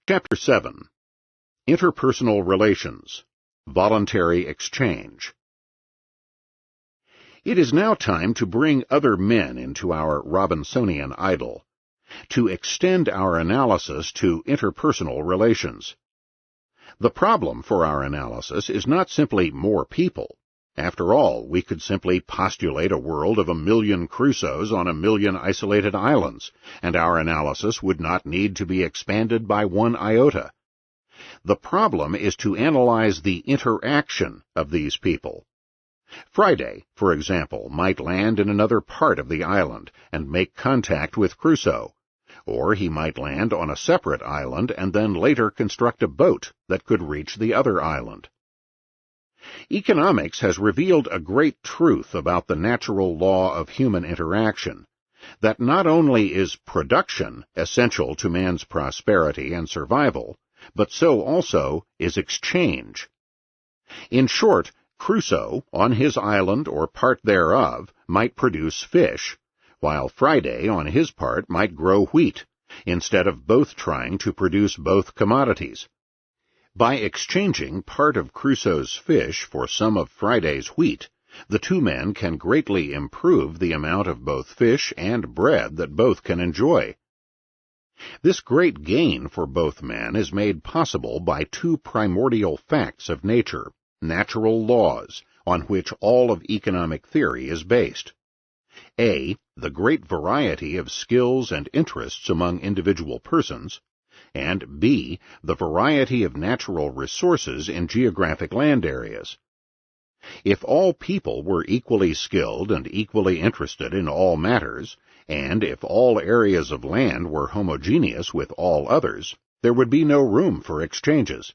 Chapter 7. Interpersonal Relations. Voluntary Exchange. It is now time to bring other men into our Robinsonian idyll, to extend our analysis to interpersonal relations. The problem for our analysis is not simply more people. After all, we could simply postulate a world of 1,000,000 Crusoes on 1,000,000 isolated islands, and our analysis would not need to be expanded by 1 iota. The problem is to analyze the interaction of these people. Friday, for example, might land in another part of the island and make contact with Crusoe, or he might land on a separate island and then later construct a boat that could reach the other island. Economics has revealed a great truth about the natural law of human interaction, that not only is production essential to man's prosperity and survival, but so also is exchange. In short, Crusoe, on his island or part thereof, might produce fish, while Friday, on his part, might grow wheat, instead of both trying to produce both commodities. By exchanging part of Crusoe's fish for some of Friday's wheat, the two men can greatly improve the amount of both fish and bread that both can enjoy. This great gain for both men is made possible by 2 primordial facts of nature, natural laws, on which all of economic theory is based. A, the great variety of skills and interests among individual persons, and B, the variety of natural resources in geographic land areas. If all people were equally skilled and equally interested in all matters, and if all areas of land were homogeneous with all others, there would be no room for exchanges.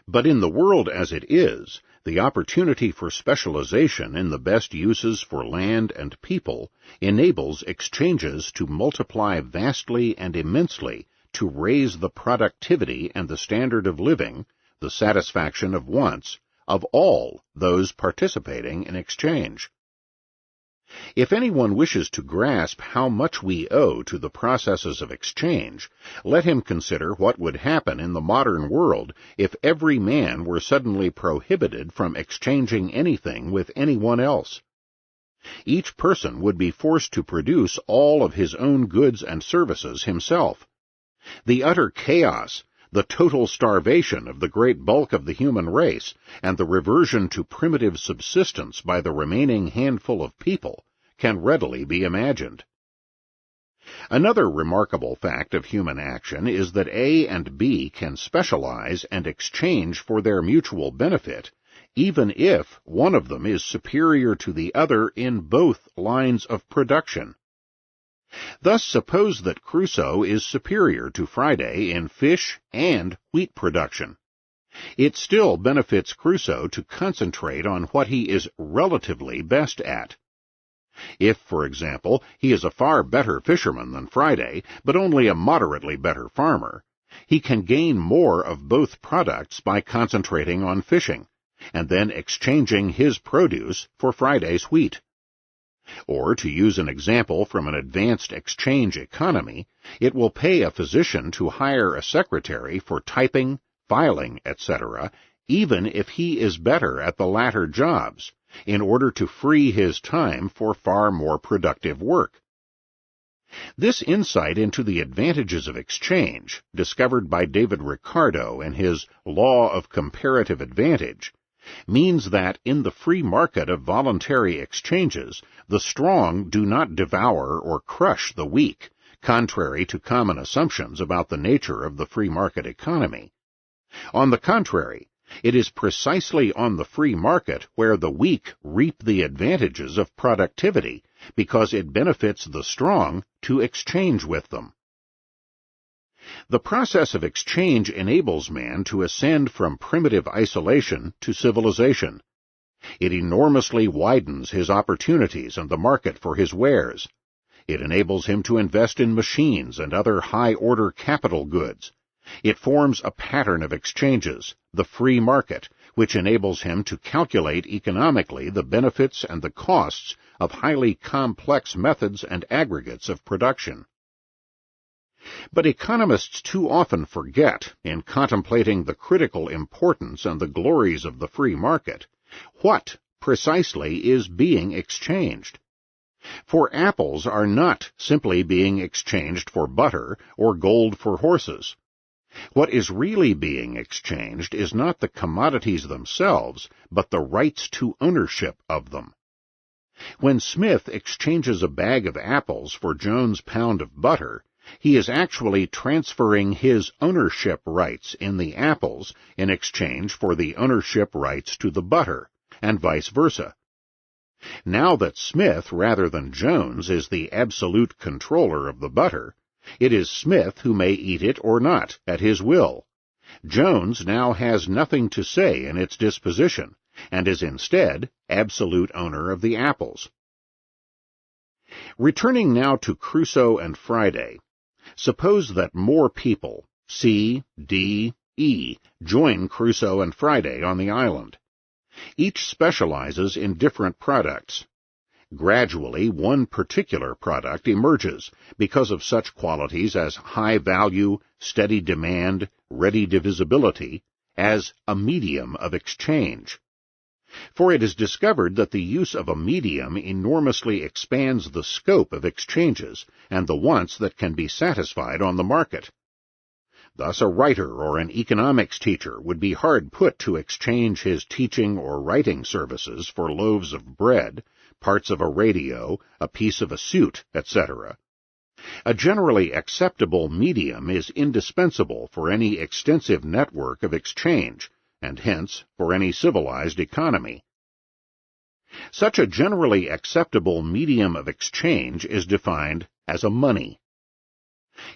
But in the world as it is, the opportunity for specialization in the best uses for land and people enables exchanges to multiply vastly and immensely to raise the productivity and the standard of living, the satisfaction of wants, of all those participating in exchange. If anyone wishes to grasp how much we owe to the processes of exchange, let him consider what would happen in the modern world if every man were suddenly prohibited from exchanging anything with anyone else. Each person would be forced to produce all of his own goods and services himself. The utter chaos, the total starvation of the great bulk of the human race, and the reversion to primitive subsistence by the remaining handful of people can readily be imagined. Another remarkable fact of human action is that A and B can specialize and exchange for their mutual benefit, even if one of them is superior to the other in both lines of production. Thus, suppose that Crusoe is superior to Friday in fish and wheat production. It still benefits Crusoe to concentrate on what he is relatively best at. If, for example, he is a far better fisherman than Friday, but only a moderately better farmer, he can gain more of both products by concentrating on fishing, and then exchanging his produce for Friday's wheat. Or, to use an example from an advanced exchange economy, it will pay a physician to hire a secretary for typing, filing, etc., even if he is better at the latter jobs, in order to free his time for far more productive work. This insight into the advantages of exchange, discovered by David Ricardo in his Law of Comparative Advantage, means that in the free market of voluntary exchanges, the strong do not devour or crush the weak, contrary to common assumptions about the nature of the free market economy. On the contrary, it is precisely on the free market where the weak reap the advantages of productivity, because it benefits the strong to exchange with them. The process of exchange enables man to ascend from primitive isolation to civilization. It enormously widens his opportunities and the market for his wares. It enables him to invest in machines and other high-order capital goods. It forms a pattern of exchanges, the free market, which enables him to calculate economically the benefits and the costs of highly complex methods and aggregates of production. But economists too often forget, in contemplating the critical importance and the glories of the free market, what precisely is being exchanged. For apples are not simply being exchanged for butter or gold for horses. What is really being exchanged is not the commodities themselves, but the rights to ownership of them. When Smith exchanges a bag of apples for Jones' pound of butter, he is actually transferring his ownership rights in the apples in exchange for the ownership rights to the butter, and vice versa. Now that Smith, rather than Jones, is the absolute controller of the butter, it is Smith who may eat it or not, at his will. Jones now has nothing to say in its disposition, and is instead absolute owner of the apples. Returning now to Crusoe and Friday, suppose that more people, C, D, E, join Crusoe and Friday on the island. Each specializes in different products. Gradually, one particular product emerges because of such qualities as high value, steady demand, ready divisibility, as a medium of exchange. For it is discovered that the use of a medium enormously expands the scope of exchanges and the wants that can be satisfied on the market. Thus, a writer or an economics teacher would be hard put to exchange his teaching or writing services for loaves of bread, parts of a radio, a piece of a suit, etc. A generally acceptable medium is indispensable for any extensive network of exchange, and hence for any civilized economy. Such a generally acceptable medium of exchange is defined as a money.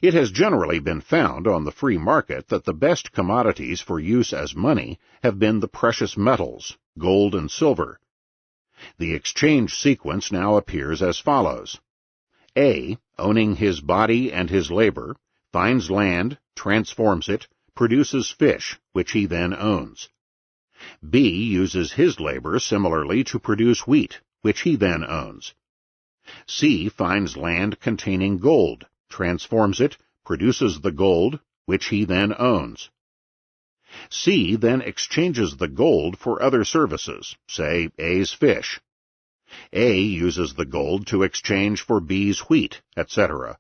It has generally been found on the free market that the best commodities for use as money have been the precious metals, gold and silver. The exchange sequence now appears as follows. A, owning his body and his labor, finds land, transforms it, produces fish, which he then owns. B uses his labor similarly to produce wheat, which he then owns. C finds land containing gold, transforms it, produces the gold, which he then owns. C then exchanges the gold for other services, say A's fish. A uses the gold to exchange for B's wheat, etc.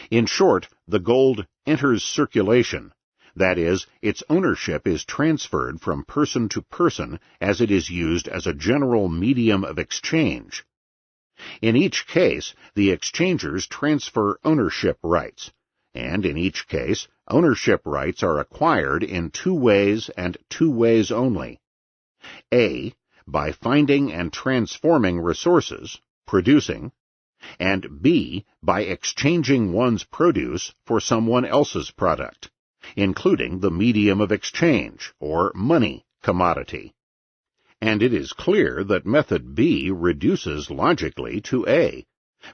In short, the gold enters circulation. That is, its ownership is transferred from person to person as it is used as a general medium of exchange. In each case, the exchangers transfer ownership rights, and in each case, ownership rights are acquired in two ways and two ways only. A, by finding and transforming resources, producing, and B, by exchanging one's produce for someone else's product, including the medium of exchange, or money, commodity. And it is clear that method B reduces logically to A,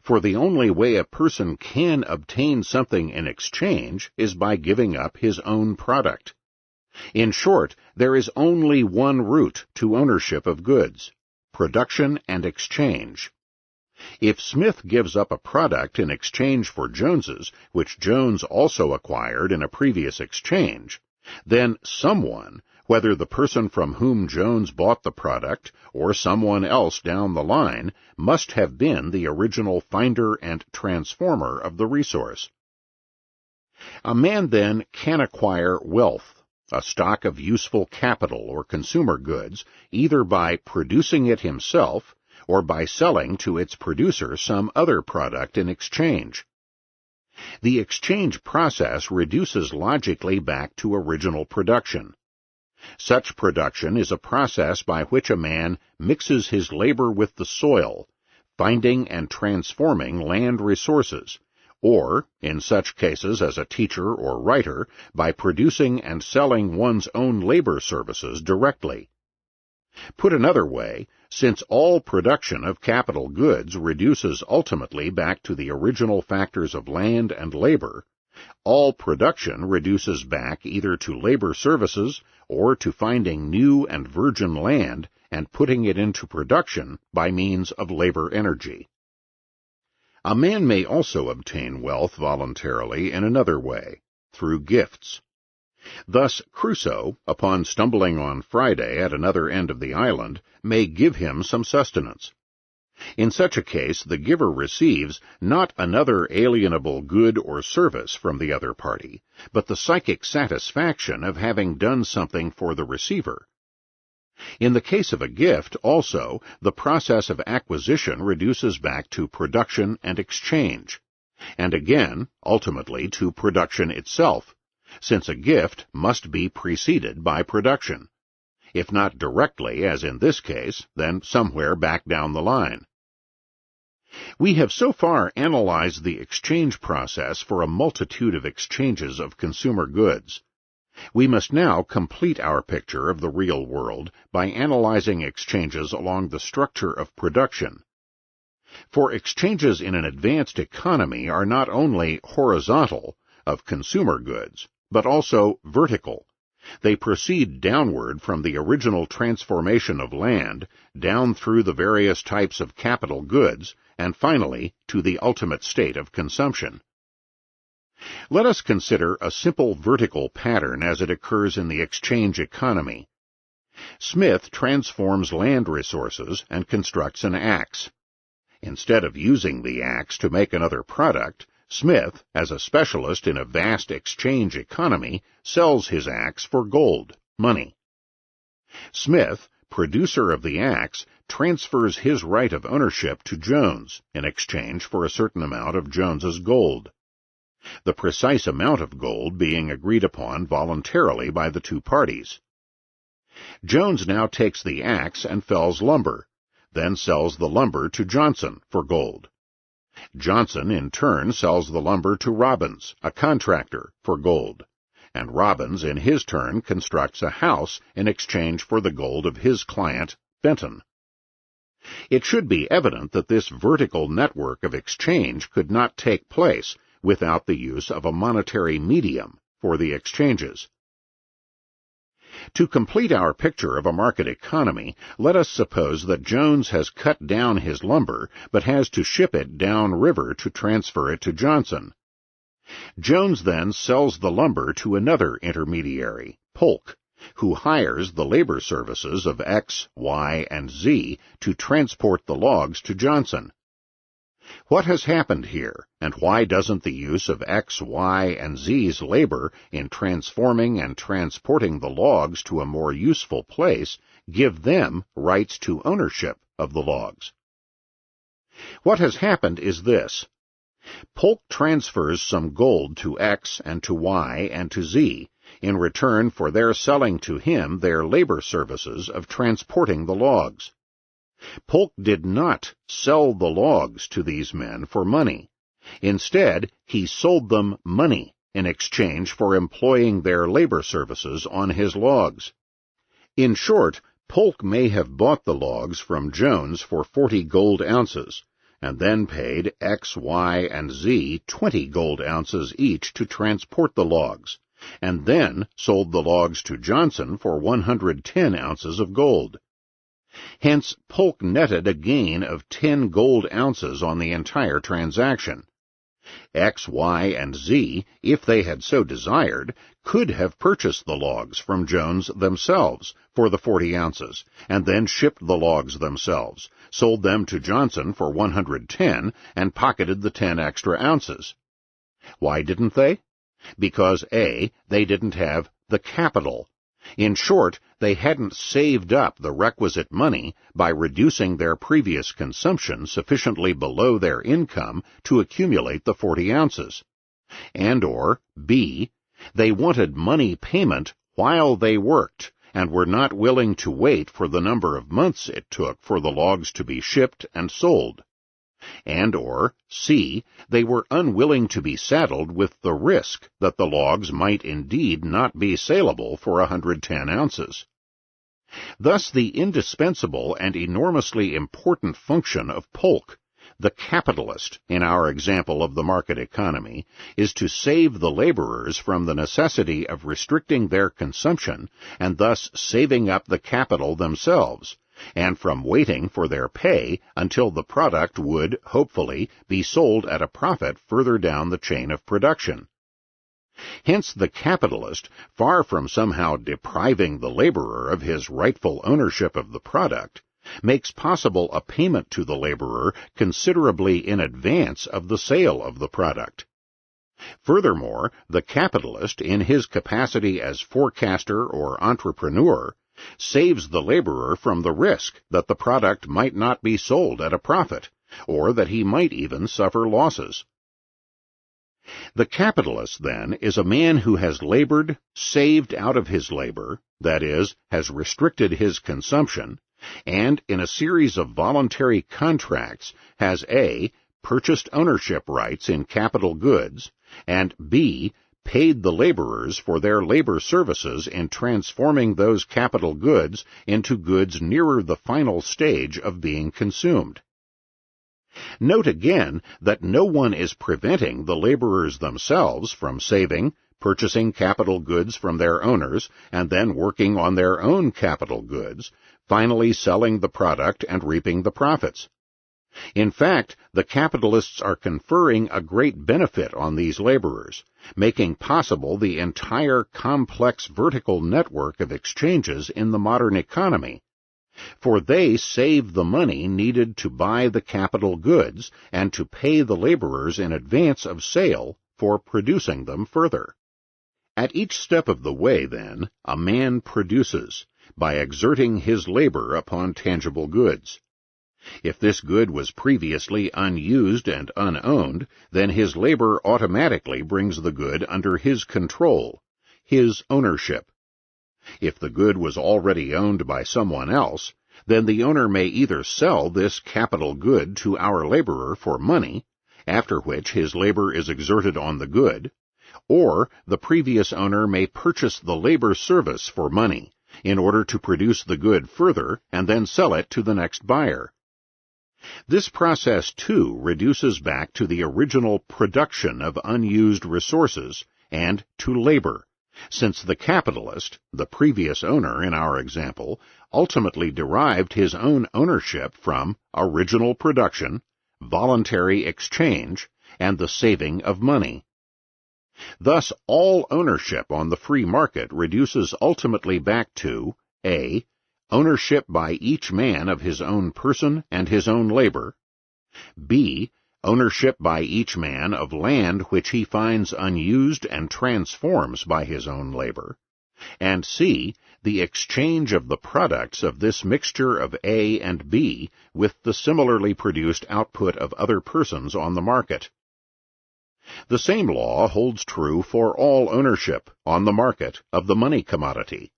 for the only way a person can obtain something in exchange is by giving up his own product. In short, there is only one route to ownership of goods: production and exchange. If Smith gives up a product in exchange for Jones's, which Jones also acquired in a previous exchange, then someone, whether the person from whom Jones bought the product or someone else down the line, must have been the original finder and transformer of the resource. A man then can acquire wealth, a stock of useful capital or consumer goods, either by producing it himself or by selling to its producer some other product in exchange. The exchange process reduces logically back to original production. Such production is a process by which a man mixes his labor with the soil, finding and transforming land resources, or, in such cases as a teacher or writer, by producing and selling one's own labor services directly. Put another way, since all production of capital goods reduces ultimately back to the original factors of land and labor, all production reduces back either to labor services or to finding new and virgin land and putting it into production by means of labor energy. A man may also obtain wealth voluntarily in another way, through gifts. Thus, Crusoe, upon stumbling on Friday at another end of the island, may give him some sustenance. In such a case, the giver receives not another alienable good or service from the other party, but the psychic satisfaction of having done something for the receiver. In the case of a gift, also, the process of acquisition reduces back to production and exchange, and again, ultimately, to production itself, since a gift must be preceded by production. If not directly, as in this case, then somewhere back down the line. We have so far analyzed the exchange process for a multitude of exchanges of consumer goods. We must now complete our picture of the real world by analyzing exchanges along the structure of production. For exchanges in an advanced economy are not only horizontal, of consumer goods, but also vertical. They proceed downward from the original transformation of land, down through the various types of capital goods, and finally to the ultimate state of consumption. Let us consider a simple vertical pattern as it occurs in the exchange economy. Smith transforms land resources and constructs an axe. Instead of using the axe to make another product, Smith, as a specialist in a vast exchange economy, sells his axe for gold, money. Smith, producer of the axe, transfers his right of ownership to Jones in exchange for a certain amount of Jones's gold, the precise amount of gold being agreed upon voluntarily by the two parties. Jones now takes the axe and fells lumber, then sells the lumber to Johnson for gold. Johnson, in turn, sells the lumber to Robbins, a contractor, for gold, and Robbins, in his turn, constructs a house in exchange for the gold of his client, Benton. It should be evident that this vertical network of exchange could not take place without the use of a monetary medium for the exchanges. To complete our picture of a market economy, let us suppose that Jones has cut down his lumber, but has to ship it down river to transfer it to Johnson. Jones then sells the lumber to another intermediary, Polk, who hires the labor services of X, Y, and Z to transport the logs to Johnson. What has happened here, and why doesn't the use of X, Y, and Z's labor in transforming and transporting the logs to a more useful place give them rights to ownership of the logs? What has happened is this. Polk transfers some gold to X and to Y and to Z in return for their selling to him their labor services of transporting the logs. Polk did not sell the logs to these men for money. Instead, he sold them money in exchange for employing their labor services on his logs. In short, Polk may have bought the logs from Jones for 40 gold ounces, and then paid X, Y, and Z 20 gold ounces each to transport the logs, and then sold the logs to Johnson for 110 ounces of gold. Hence, Polk netted a gain of 10 gold ounces on the entire transaction. X, Y, and Z, if they had so desired, could have purchased the logs from Jones themselves for the 40 ounces, and then shipped the logs themselves, sold them to Johnson for 110, and pocketed the 10 extra ounces. Why didn't they? Because A, they didn't have the capital. In short, they hadn't saved up the requisite money by reducing their previous consumption sufficiently below their income to accumulate the 40 ounces. And/or B, they wanted money payment while they worked and were not willing to wait for the number of months it took for the logs to be shipped and sold. And/or C, they were unwilling to be saddled with the risk that the logs might indeed not be saleable for 110 ounces. Thus the indispensable and enormously important function of Polk, the capitalist in our example of the market economy, is to save the laborers from the necessity of restricting their consumption and thus saving up the capital themselves, and from waiting for their pay until the product would, hopefully, be sold at a profit further down the chain of production. Hence the capitalist, far from somehow depriving the laborer of his rightful ownership of the product, makes possible a payment to the laborer considerably in advance of the sale of the product. Furthermore, the capitalist, in his capacity as forecaster or entrepreneur, saves the laborer from the risk that the product might not be sold at a profit, or that he might even suffer losses. The capitalist, then, is a man who has labored, saved out of his labor, that is, has restricted his consumption, and in a series of voluntary contracts has A, purchased ownership rights in capital goods, and B, paid the laborers for their labor services in transforming those capital goods into goods nearer the final stage of being consumed. Note again that no one is preventing the laborers themselves from saving, purchasing capital goods from their owners, and then working on their own capital goods, finally selling the product and reaping the profits. In fact, the capitalists are conferring a great benefit on these laborers, making possible the entire complex vertical network of exchanges in the modern economy, for they save the money needed to buy the capital goods and to pay the laborers in advance of sale for producing them further. At each step of the way, then, a man produces, by exerting his labor upon tangible goods. If this good was previously unused and unowned, then his labor automatically brings the good under his control, his ownership. If the good was already owned by someone else, then the owner may either sell this capital good to our laborer for money, after which his labor is exerted on the good, or the previous owner may purchase the labor service for money, in order to produce the good further and then sell it to the next buyer. This process, too, reduces back to the original production of unused resources and to labor, since the capitalist, the previous owner in our example, ultimately derived his own ownership from original production, voluntary exchange, and the saving of money. Thus, all ownership on the free market reduces ultimately back to A. Ownership by each man of his own person and his own labor, B. Ownership by each man of land which he finds unused and transforms by his own labor, and C. The exchange of the products of this mixture of A and B with the similarly produced output of other persons on the market. The same law holds true for all ownership, on the market, of the money commodity.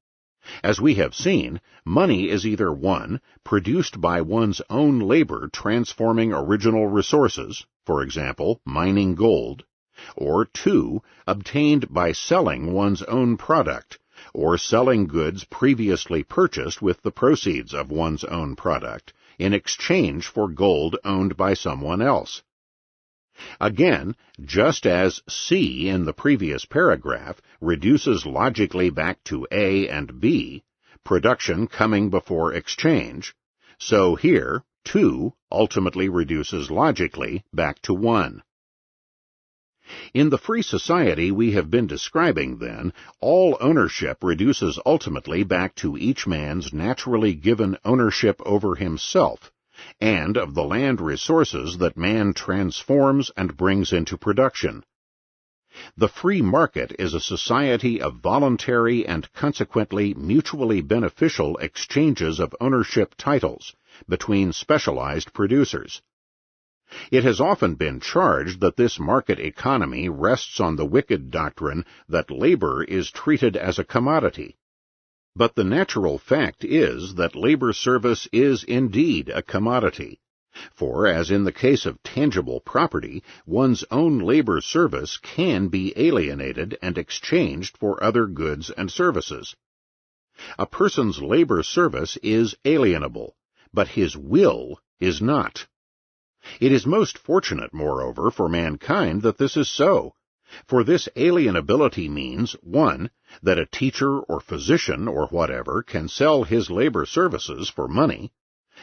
As we have seen, money is either 1. Produced by one's own labor transforming original resources, for example, mining gold, or 2. Obtained by selling one's own product, or selling goods previously purchased with the proceeds of one's own product, in exchange for gold owned by someone else. Again, just as C in the previous paragraph reduces logically back to A and B, production coming before exchange, so here 2 ultimately reduces logically back to 1. In the free society we have been describing, then, all ownership reduces ultimately back to each man's naturally given ownership over himself, and of the land resources that man transforms and brings into production. The free market is a society of voluntary and consequently mutually beneficial exchanges of ownership titles between specialized producers. It has often been charged that this market economy rests on the wicked doctrine that labor is treated as a commodity. But the natural fact is that labor service is indeed a commodity, for as in the case of tangible property, one's own labor service can be alienated and exchanged for other goods and services. A person's labor service is alienable, but his will is not. It is most fortunate, moreover, for mankind that this is so, For this alienability means, 1, that a teacher or physician or whatever can sell his labor services for money,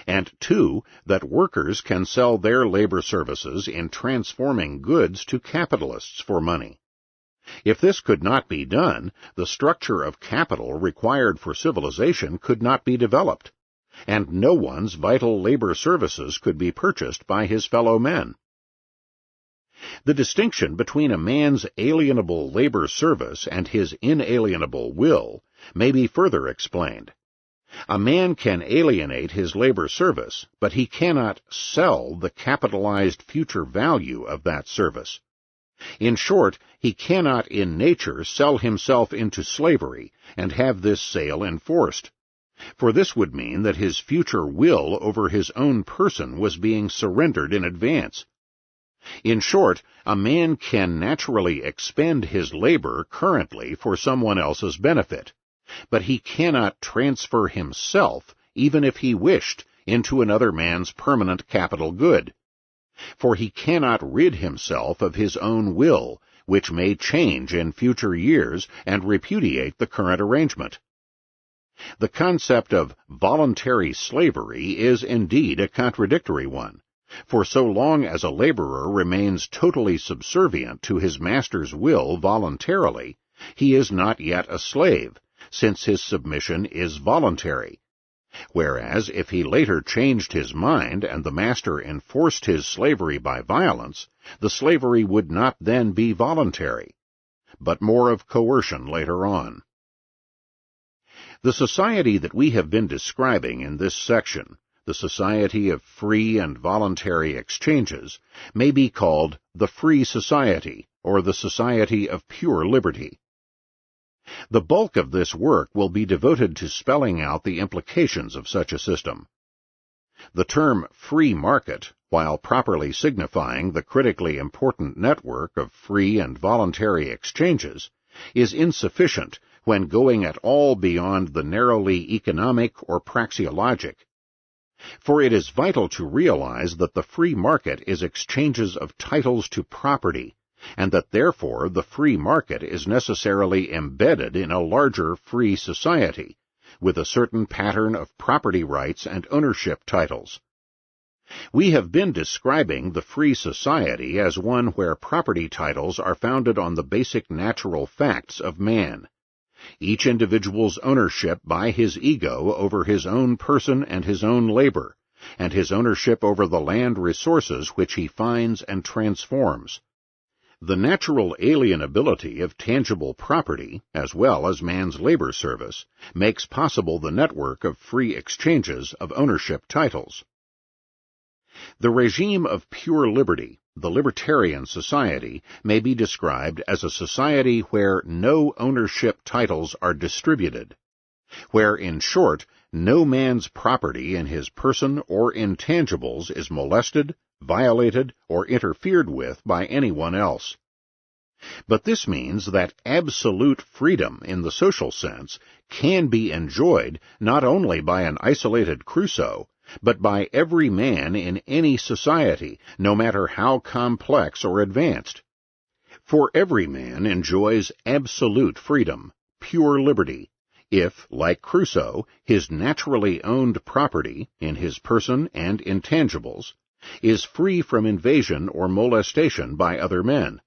and 2, that workers can sell their labor services in transforming goods to capitalists for money. If this could not be done, the structure of capital required for civilization could not be developed, and no one's vital labor services could be purchased by his fellow men. The distinction between a man's alienable labor service and his inalienable will may be further explained. A man can alienate his labor service, but he cannot sell the capitalized future value of that service. In short, he cannot in nature sell himself into slavery and have this sale enforced, for this would mean that his future will over his own person was being surrendered in advance. In short, a man can naturally expend his labor currently for someone else's benefit, but he cannot transfer himself, even if he wished, into another man's permanent capital good. For he cannot rid himself of his own will, which may change in future years and repudiate the current arrangement. The concept of voluntary slavery is indeed a contradictory one, for so long as a laborer remains totally subservient to his master's will voluntarily, he is not yet a slave, since his submission is voluntary. Whereas if he later changed his mind and the master enforced his slavery by violence, the slavery would not then be voluntary, but more of coercion later on. The society that we have been describing in this section, the society of free and voluntary exchanges, may be called the free society, or the society of pure liberty. The bulk of this work will be devoted to spelling out the implications of such a system. The term free market, while properly signifying the critically important network of free and voluntary exchanges, is insufficient when going at all beyond the narrowly economic or praxeologic. For it is vital to realize that the free market is exchanges of titles to property, and that therefore the free market is necessarily embedded in a larger free society, with a certain pattern of property rights and ownership titles. We have been describing the free society as one where property titles are founded on the basic natural facts of man, each individual's ownership by his ego over his own person and his own labor, and his ownership over the land resources which he finds and transforms. The natural alienability of tangible property, as well as man's labor service, makes possible the network of free exchanges of ownership titles. The regime of pure liberty, the libertarian society, may be described as a society where no ownership titles are distributed, where, in short, no man's property in his person or intangibles is molested, violated, or interfered with by anyone else. But this means that absolute freedom in the social sense can be enjoyed not only by an isolated Crusoe, but by every man in any society, no matter how complex or advanced. For every man enjoys absolute freedom, pure liberty, if, like Crusoe, his naturally owned property, in his person and intangibles, is free from invasion or molestation by other men.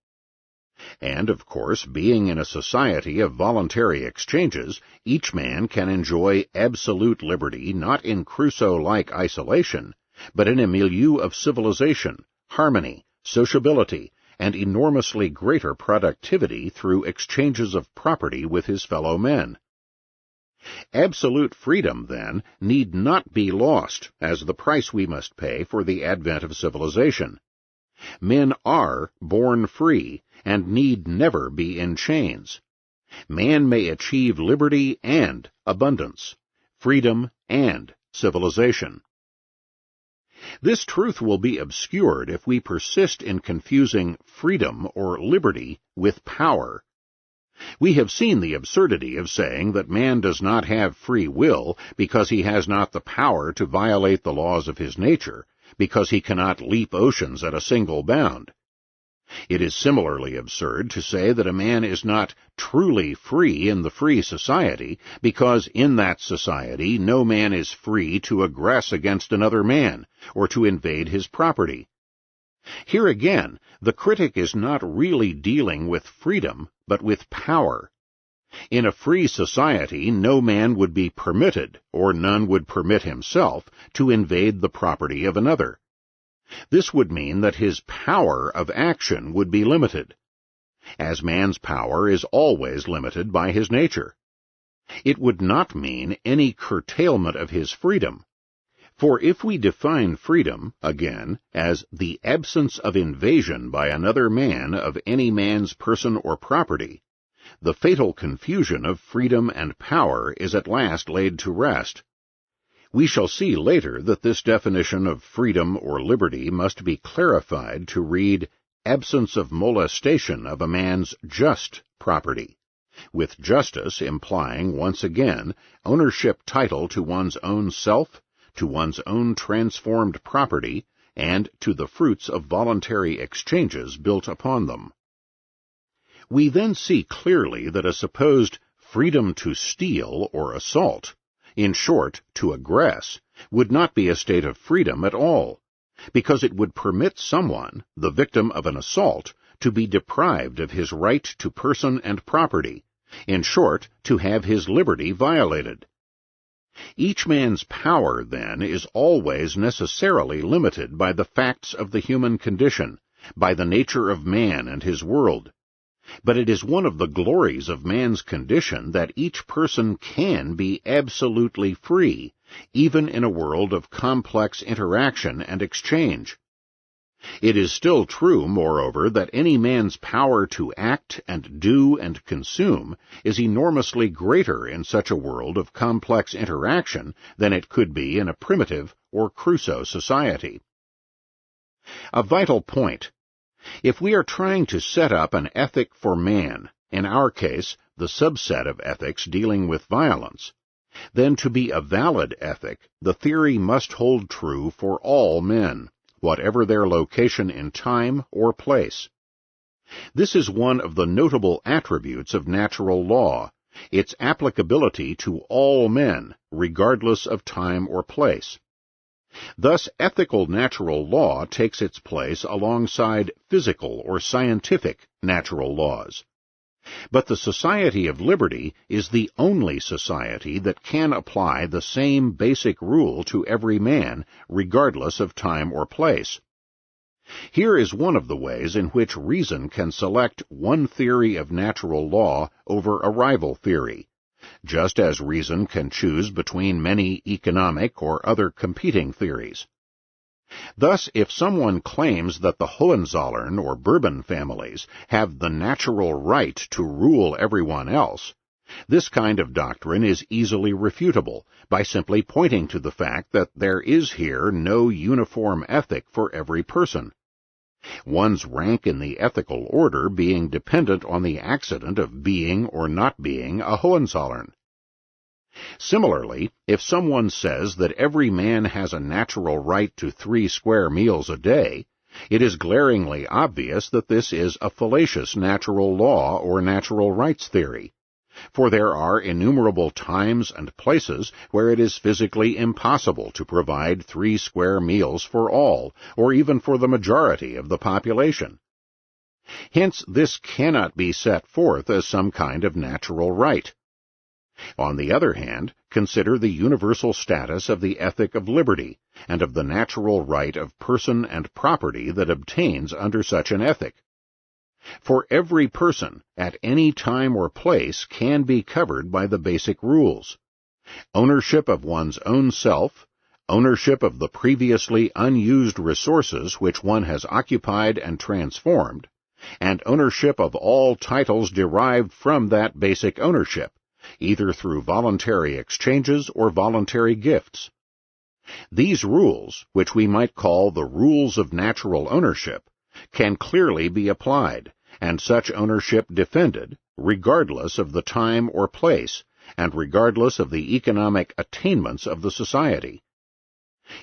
And, of course, being in a society of voluntary exchanges, each man can enjoy absolute liberty not in Crusoe-like isolation, but in a milieu of civilization, harmony, sociability, and enormously greater productivity through exchanges of property with his fellow men. Absolute freedom, then, need not be lost as the price we must pay for the advent of civilization. Men are born free, and need never be in chains. Man may achieve liberty and abundance, freedom and civilization. This truth will be obscured if we persist in confusing freedom or liberty with power. We have seen the absurdity of saying that man does not have free will because he has not the power to violate the laws of his nature, because he cannot leap oceans at a single bound. It is similarly absurd to say that a man is not truly free in the free society because in that society no man is free to aggress against another man or to invade his property. Here again, the critic is not really dealing with freedom, but with power. In a free society, no man would be permitted, or none would permit himself, to invade the property of another. This would mean that his power of action would be limited, as man's power is always limited by his nature. It would not mean any curtailment of his freedom, for if we define freedom, again, as the absence of invasion by another man of any man's person or property, the fatal confusion of freedom and power is at last laid to rest. We shall see later that this definition of freedom or liberty must be clarified to read absence of molestation of a man's just property, with justice implying, once again, ownership title to one's own self, to one's own transformed property, and to the fruits of voluntary exchanges built upon them. We then see clearly that a supposed freedom to steal or assault, in short, to aggress, would not be a state of freedom at all, because it would permit someone, the victim of an assault, to be deprived of his right to person and property, in short, to have his liberty violated. Each man's power, then, is always necessarily limited by the facts of the human condition, by the nature of man and his world. But it is one of the glories of man's condition that each person can be absolutely free, even in a world of complex interaction and exchange. It is still true, moreover, that any man's power to act and do and consume is enormously greater in such a world of complex interaction than it could be in a primitive or Crusoe society. A vital point. If we are trying to set up an ethic for man, in our case, the subset of ethics dealing with violence, then to be a valid ethic, the theory must hold true for all men, whatever their location in time or place. This is one of the notable attributes of natural law, its applicability to all men, regardless of time or place. Thus, ethical natural law takes its place alongside physical or scientific natural laws. But the society of liberty is the only society that can apply the same basic rule to every man, regardless of time or place. Here is one of the ways in which reason can select one theory of natural law over a rival theory, just as reason can choose between many economic or other competing theories. Thus, if someone claims that the Hohenzollern or Bourbon families have the natural right to rule everyone else, this kind of doctrine is easily refutable by simply pointing to the fact that there is here no uniform ethic for every person, one's rank in the ethical order being dependent on the accident of being or not being a Hohenzollern. Similarly, if someone says that every man has a natural right to 3 square meals a day, it is glaringly obvious that this is a fallacious natural law or natural rights theory, for there are innumerable times and places where it is physically impossible to provide 3 square meals for all, or even for the majority of the population. Hence, this cannot be set forth as some kind of natural right. On the other hand, consider the universal status of the ethic of liberty, and of the natural right of person and property that obtains under such an ethic. For every person, at any time or place, can be covered by the basic rules: ownership of one's own self, ownership of the previously unused resources which one has occupied and transformed, and ownership of all titles derived from that basic ownership, either through voluntary exchanges or voluntary gifts. These rules, which we might call the rules of natural ownership, can clearly be applied, and such ownership defended, regardless of the time or place, and regardless of the economic attainments of the society.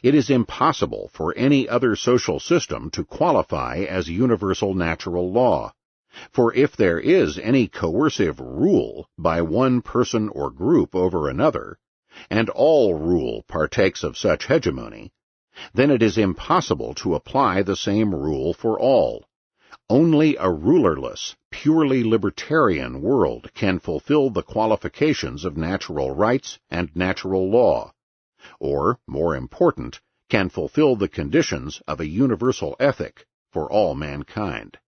It is impossible for any other social system to qualify as universal natural law, for if there is any coercive rule by one person or group over another, and all rule partakes of such hegemony, then it is impossible to apply the same rule for all. Only a rulerless, purely libertarian world can fulfill the qualifications of natural rights and natural law, or, more important, can fulfill the conditions of a universal ethic for all mankind.